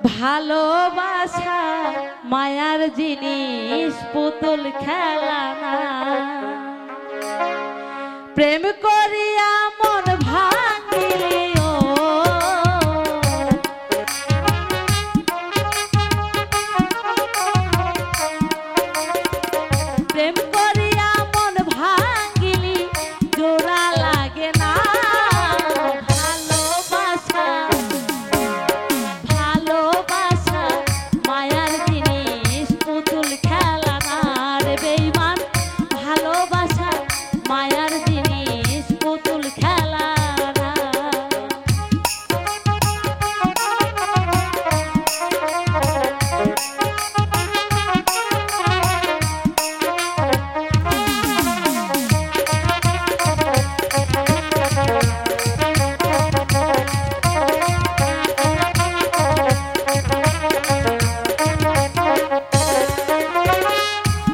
ভালোবাসা মায়ার জিনিস, পুতুল খেলা না। প্রেম করিয়া মন ভাঙিলিও, প্রেম করিয়া মন ভাঙিলি, জোড়া লাগে না। ভালোবাসা ভালোবাসা মায়ার জিনিস, পুতুল খেলা না রে বেঈমান। ভালোবাসা মায়ার জিনিস, পুতুল খেলা না।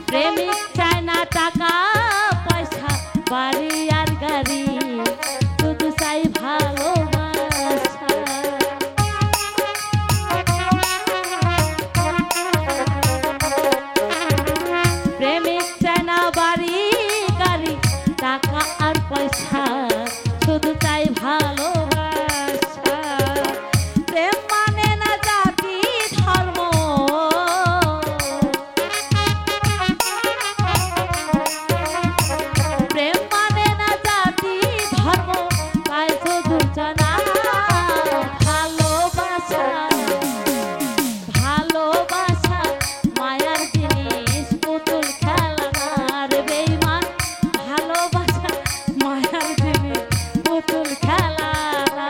প্রেমিক চায় না টাকা পয়সা, বাড়ি আর গাড়ি, শুধু চাই ভালোবাসা। প্রেমিক চায় না বাড়ি গাড়ি, টাকা আর পয়সা, শুধু চাই ভালোবাসা। প্রেম মানে না জাতি ধর্ম, প্রেম মানে না জাতি ধর্ম, তাই শুধু জানা। ভালোবাসা ভালোবাসা মায়ার জিনিস, পুতুল খেলা না রে বেঈমান। ভালোবাসা মায়ার জিনিস, পুতুল খেলা না।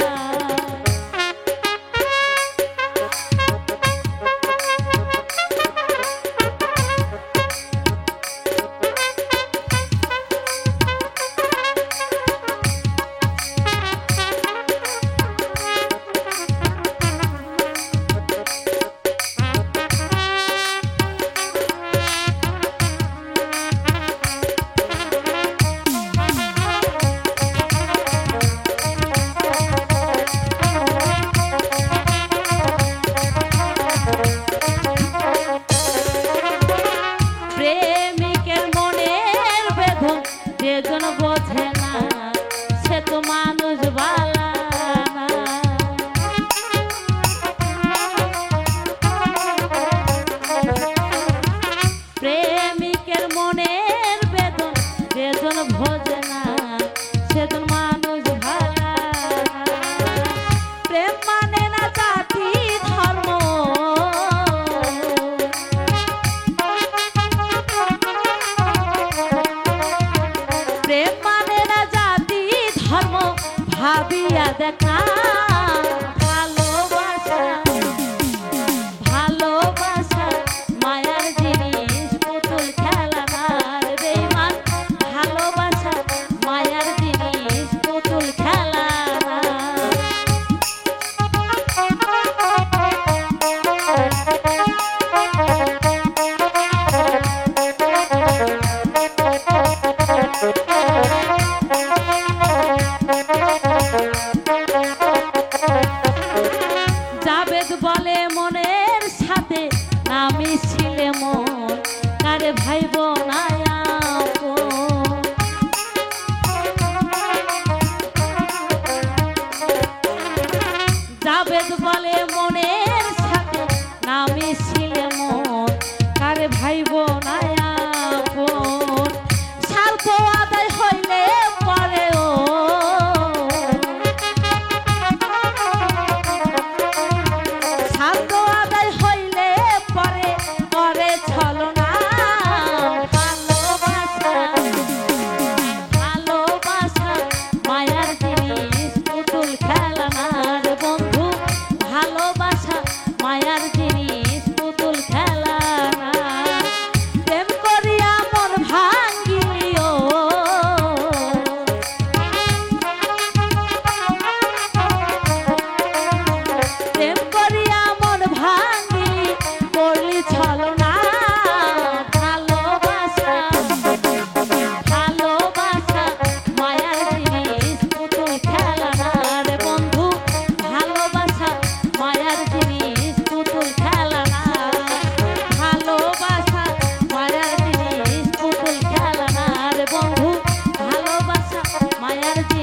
প্রেমিকের মনের বেদন যেজন বোঝে না, সে তো মানুষ বালা না। প্রেমিকের মনের বেদন যেজন বোঝে না, সেজন মানুষ ভালা না। প্রেম মানে না জাতি ধর্ম, প্রেম মানে না জাতি ধর্ম, ভাবিয়া দেখা। ভালোবাসা ভালোবাসা মায়ার জিনিস, পুতুল খেলা না রে বেঈমান। ভালোবাসা মায়ার জিনিস, পুতুল খেলা না। জাবেদ বলে মনের সাথে না মিশিলে মন, কারে ভাইব না আপন। জাবেদ বলে মনের সাথে না মিশিলে মন, কারে ভাইব না আপন। স্বার্থ আদায় হইলে পরেও, স্বার্থ আদায় হইলে পরে করে ছলনা। ভালোবাসা ভালোবাসা মায়ার জিনিস, পুতুল খেলা না রে বন্ধু। ভালোবাসা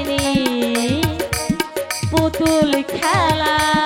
জানি পুতুল খেলা